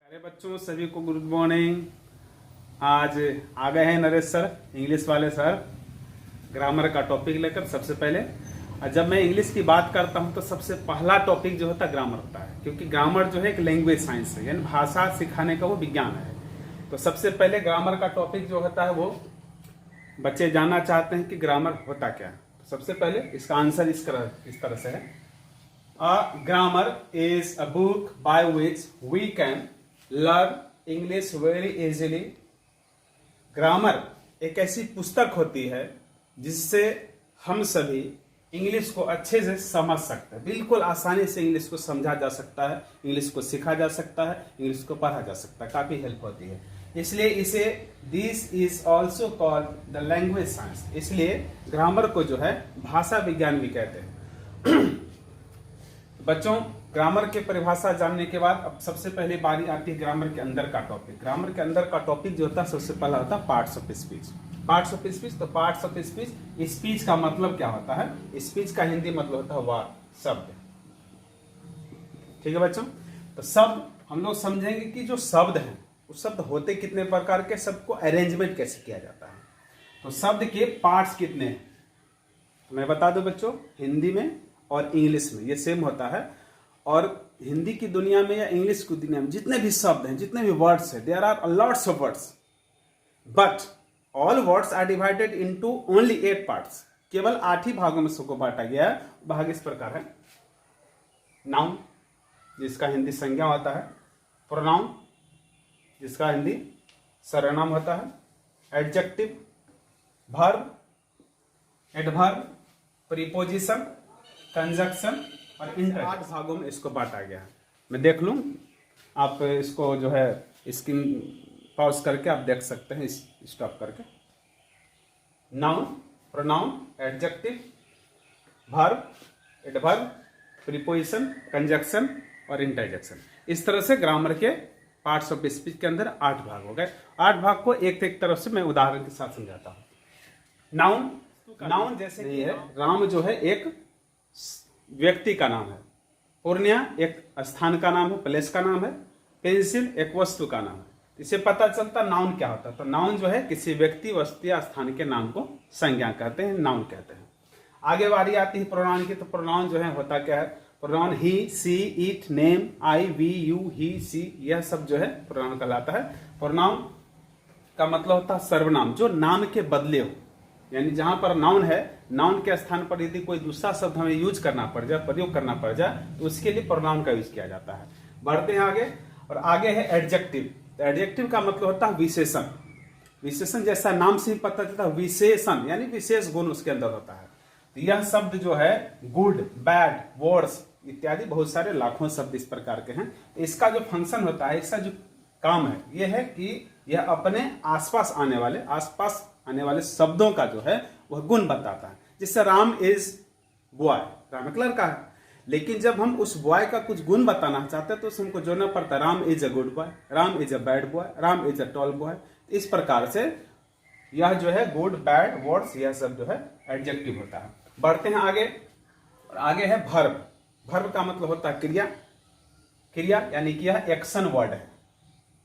अरे बच्चों सभी को गुड मॉर्निंग। आज आ गए हैं नरेश सर, इंग्लिश वाले सर, ग्रामर का टॉपिक लेकर। सबसे पहले जब मैं इंग्लिश की बात करता हूं तो सबसे पहला टॉपिक जो होता है ग्रामर होता है, क्योंकि ग्रामर जो है एक लैंग्वेज साइंस है, यानी भाषा सिखाने का वो विज्ञान है। तो सबसे पहले ग्रामर का टॉपिक जो होता है वो बच्चे जानना चाहते हैं कि ग्रामर होता क्या है। तो सबसे पहले इसका आंसर इस तरह से है, grammar is a book by which we can learn English very easily. Grammar एक ऐसी पुस्तक होती है जिससे हम सभी इंग्लिश को अच्छे से समझ सकते हैं, बिल्कुल आसानी से इंग्लिश को समझा जा सकता है, इंग्लिश को सीखा जा सकता है, इंग्लिश को पढ़ा जा सकता है, काफी हेल्प होती है। इसलिए इसे this is also called the language science, इसलिए ग्रामर को जो है भाषा विज्ञान भी कहते हैं। बच्चों ग्रामर की परिभाषा जानने के बाद अब सबसे पहले बारी आती है ग्रामर के अंदर का टॉपिक। ग्रामर के अंदर का टॉपिक जो होता है सबसे पहला होता है parts of speech. Parts of speech, तो पार्ट्स ऑफ स्पीच, स्पीच का मतलब क्या होता है? स्पीच का हिंदी मतलब होता है वाक्य, शब्द। ठीक है बच्चों, तो शब्द हम लोग समझेंगे कि जो शब्द हैं वो शब्द होते कितने प्रकार के, सबको अरेंजमेंट कैसे किया जाता है। तो शब्द के पार्ट्स कितने हैं मैं बता दूं बच्चों, हिंदी में और इंग्लिश में ये सेम होता है। और हिंदी की दुनिया में या इंग्लिश की दुनिया में जितने भी शब्द हैं, जितने भी वर्ड्स हैं, there are lots of words, but all words are divided into only 8 parts. केवल 8 ही भागों में सबको बांटा गया है। भाग इस प्रकार है, नाउन जिसका हिंदी संज्ञा होता है, प्रोनाउन जिसका हिंदी सर्वनाम होता है, adjective, verb, adverb, preposition, conjunction और इंटर। 8 भागों में इसको बांटा गया है। मैं देख लूं, आप इसको जो है स्क्रीन पॉज करके आप देख सकते हैं, स्टॉप करके। Noun, pronoun, adjective, verb, adverb, preposition, conjunction और इंटरजेक्शन। इस तरह से ग्रामर के पार्ट्स ऑफ स्पीच के अंदर 8 भाग हो गए। 8 भाग को एक तरफ से मैं उदाहरण के साथ समझाता हूं। नाउन जैसे कि है, राम जो है एक व्यक्ति का नाम है, पूर्णिया एक स्थान का नाम है, प्लेस का नाम है, पेंसिल एक वस्तु का नाम है। इससे पता चलता नाउन क्या होता है। तो नाउन जो है किसी व्यक्ति, वस्तु या स्थान के नाम को संज्ञा कहते हैं, नाउन कहते हैं। आगे बारी आती है प्रोनाउन की। तो प्रोनाउन जो है होता क्या है? Pronoun he, she, it, name, I, we, you, he, she, यह सब जो है प्रोनाउन कहलाता है। प्रोनाउन का मतलब होता है सर्वनाम, जो नाम के बदले हो, यानी जहां पर नाउन है, नाउन के स्थान पर यदि कोई दूसरा शब्द हमें यूज करना पड़ जाए, प्रयोग करना पड़ जाए, तो उसके लिए प्रोनाउन का यूज किया जाता है। बढ़ते हैं आगे, और आगे है एडजेक्टिव। तो एडजेक्टिव का मतलब होता है विशेषण। विशेषण जैसा नाम से ही पता चलता है, विशेषण यानी विशेष गुण उसके अंदर होता है। तो यह शब्द जो है गुड, बैड, वर्स इत्यादि बहुत सारे लाखों शब्द इस प्रकार के हैं। तो इसका जो फंक्शन होता है, इसका जो काम है, यह है कि यह अपने आसपास आने वाले शब्दों का जो है वह गुण बताता है। जैसे राम इज बॉय, राम एक लड़का है, लेकिन जब हम उस बॉय का कुछ गुण बताना चाहते हैं तो उसमें हमको जोड़ना पड़ता है, Ram is a good boy, Ram is a bad boy, Ram is a tall boy. इस प्रकार से यह जो है गुड, बैड, वर्ड्स, यह सब जो है एडजेक्टिव होता है। बढ़ते हैं आगे, और आगे है वर्ब। वर्ब का मतलब होता है क्रिया। क्रिया यानी कि यह एक्शन वर्ड है,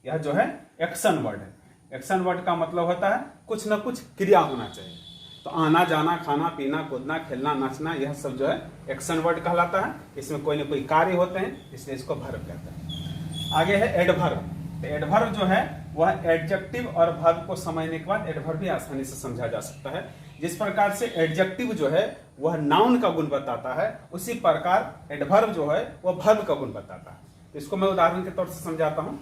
यह जो है एक्शन वर्ड है। एक्शन वर्ड का मतलब होता है कुछ ना कुछ क्रिया होना चाहिए। तो आना जाना, खाना पीना, कूदना, खेलना, नाचना, यह सब जो है एक्शन वर्ड कहलाता है। इसमें कोई ना कोई कार्य होते हैं, इसलिए इसको वर्ब कहते हैं। आगे है एडवर्ब। तो एडवर्ब जो है वह एडजेक्टिव और वर्ब को समझने के बाद एडवर्ब भी आसानी से समझा जा सकता है। जिस प्रकार से एडजेक्टिव जो है वह नाउन का गुण बताता है, उसी प्रकार एडवर्ब जो है वह वर्ब का गुण बताता है। तो इसको मैं उदाहरण के तौर से समझाता हूं।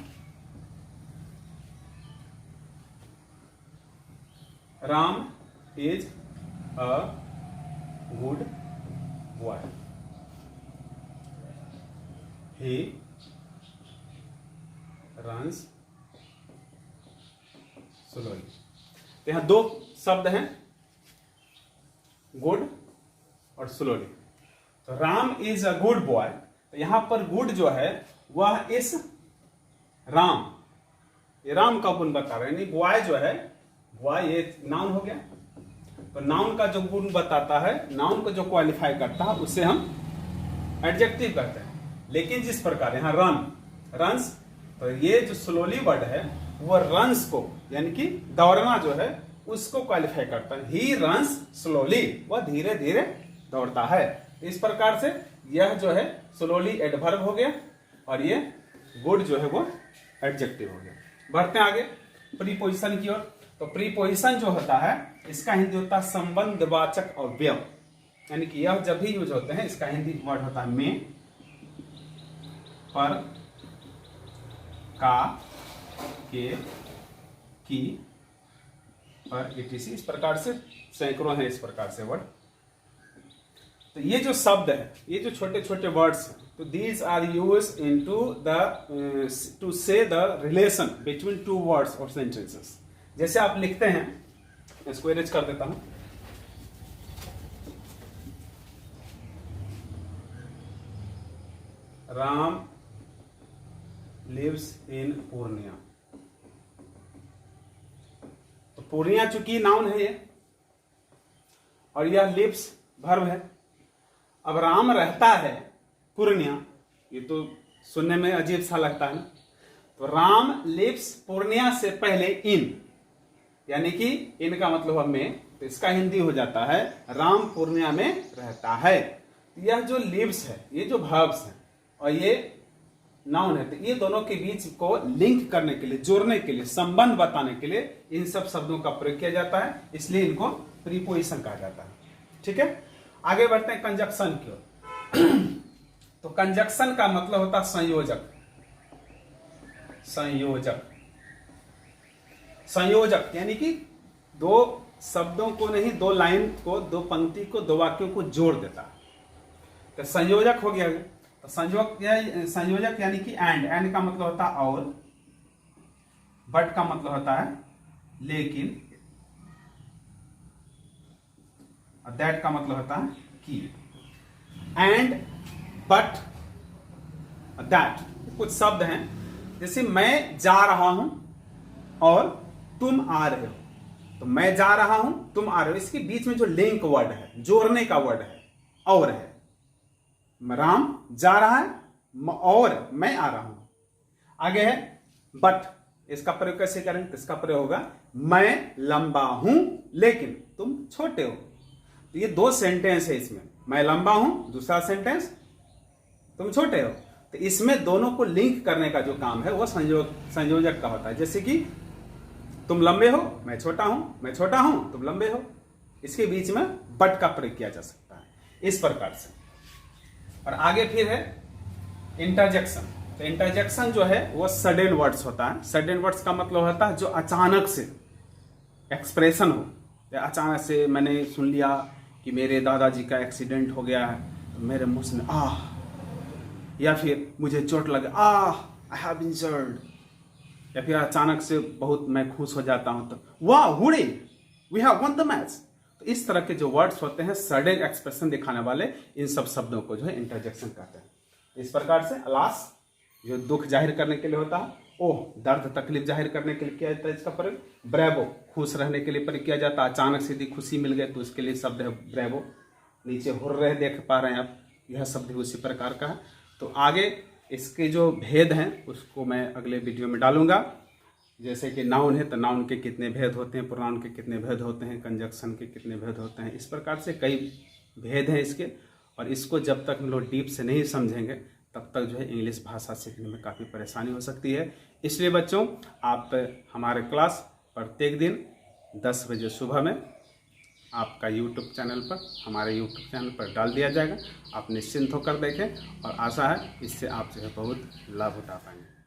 Ram is a good boy, he runs slowly. तो यहां 2 शब्द हैं, गुड और स्लोली। तो Ram is a good boy, तो यहां पर गुड जो है वह इस राम, ये राम का गुण बता रहे हैं। बॉय जो है, बॉय ये नाउन हो गया। तो नाउन का जो गुण बताता है, नाउन को जो क्वालिफाई करता है, उसे हम एडजेक्टिव कहते हैं। लेकिन जिस प्रकार यहाँ रन, रन्स तो ये जो स्लोली वर्ड है वो रन्स को यानी कि दौड़ना जो है उसको क्वालिफाई करता है। ही रन्स स्लोली, वह धीरे धीरे दौड़ता है। इस प्रकार से यह जो है स्लोली एडवर्ब हो गया और ये गुड जो है वो एडजेक्टिव हो गया। बढ़ते हैं आगे प्रीपोजिशन की ओर। तो प्रीपोजिशन जो होता है इसका हिंदी होता है संबंधवाचक अव्यय, यानी कि यह जब भी यूज होते हैं इसका हिंदी वर्ड होता है में, पर, का, के, की, पर, etc। इस प्रकार से सैकड़ों हैं इस प्रकार से वर्ड। तो ये जो शब्द है, ये जो छोटे छोटे वर्ड्स हैं, तो these are use in to say the relation between two words और सेंटेंसेस। जैसे आप लिखते हैं, इसको इरेज कर देता हूं, राम लिव्स इन पूर्णिया। तो पूर्णिया चूंकि नाउन है ये और यह लिव्स वर्ब है। अब राम रहता है पूर्णिया, ये तो सुनने में अजीब सा लगता है ना। तो राम लिव्स पूर्णिया से पहले इन, यानी कि इन का मतलब है में, तो इसका हिंदी हो जाता है राम पूर्णिया में रहता है। यह जो लिव्स है, ये जो वर्ब्स है और ये नाउन है, तो ये दोनों के बीच को लिंक करने के लिए, जोड़ने के लिए, संबंध बताने के लिए इन सब शब्दों का प्रयोग किया जाता है, इसलिए इनको प्रीपोजिशन कहा जाता है। ठीक है, आगे बढ़ते हैं कंजक्शन की ओर। तो कंजक्शन का मतलब होता है संयोजक। संयोजक, संयोजक यानी कि दो शब्दों को नहीं, दो लाइन को, दो पंक्ति को, दो वाक्यों को जोड़ देता है, तो संयोजक हो गया। तो संयोजक यानी कि एंड का मतलब होता है और, बट का मतलब होता है लेकिन, और दैट का मतलब होता है कि। एंड, बट, दैट कुछ शब्द हैं, जैसे मैं जा रहा हूं और तुम आ रहे हो। तो मैं जा रहा हूं, तुम आ रहे हो, इसके बीच में जो लिंक वर्ड है, जोड़ने का वर्ड है, और है। राम जा रहा है और मैं आ रहा हूं। आगे है बट, इसका प्रयोग कैसे करें? तो इसका प्रयोग होगा मैं लंबा हूं लेकिन तुम छोटे हो। तो ये दो सेंटेंस है इसमें, मैं लंबा हूं, दूसरा सेंटेंस तुम छोटे हो। तो इसमें दोनों को लिंक करने का जो काम है वो संयोजक का होता है। जैसे कि तुम लंबे हो, मैं छोटा हूं, मैं छोटा हूं, तुम लंबे हो, इसके बीच में बट का प्रयोग किया जा सकता है इस प्रकार से। और आगे फिर है इंटरजेक्शन। तो इंटरजेक्शन जो है वो सडन वर्ड्स होता है। सडन वर्ड्स का मतलब होता है जो अचानक से एक्सप्रेशन हो, या अचानक से मैंने सुन लिया कि मेरे दादाजी का एक्सीडेंट हो गया है, तो मेरे मुंह से आह, या फिर मुझे चोट लगा, आह आई हैव बीन इंजर्ड, या फिर अचानक से बहुत मैं खुश हो जाता हूं तो वाह हुडी we have won the match. तो इस तरह के जो वर्ड्स होते हैं सडन एक्सप्रेशन दिखाने वाले, इन सब शब्दों को जो है इंटरजेक्शन कहते हैं। इस प्रकार से अलास जो दुख जाहिर करने के लिए होता है, ओह दर्द तकलीफ जाहिर करने के लिए किया जाता है इसका प्रयोग। ब्रेवो खुश रहने के लिए प्रयोग किया जाता है, अचानक से यदि खुशी मिल गई तो उसके लिए शब्द है ब्रेवो। नीचे हुर्रे देख पा रहे हैं आप, यह शब्द उसी प्रकार का है। तो आगे इसके जो भेद हैं उसको मैं अगले वीडियो में डालूंगा। जैसे कि नाउन है तो नाउन के कितने भेद होते हैं, प्रोनाउन के कितने भेद होते हैं, कंजक्शन के कितने भेद होते हैं, इस प्रकार से कई भेद हैं इसके। और इसको जब तक हम लोग डीप से नहीं समझेंगे तब तक जो है इंग्लिश भाषा सीखने में काफ़ी परेशानी हो सकती है। इसलिए बच्चों आप हमारे क्लास प्रत्येक दिन 10 बजे सुबह में आपका YouTube चैनल पर, हमारे YouTube चैनल पर डाल दिया जाएगा। आप निश्चिंत होकर देखें और आशा है इससे आप जो है बहुत लाभ उठा पाएंगे।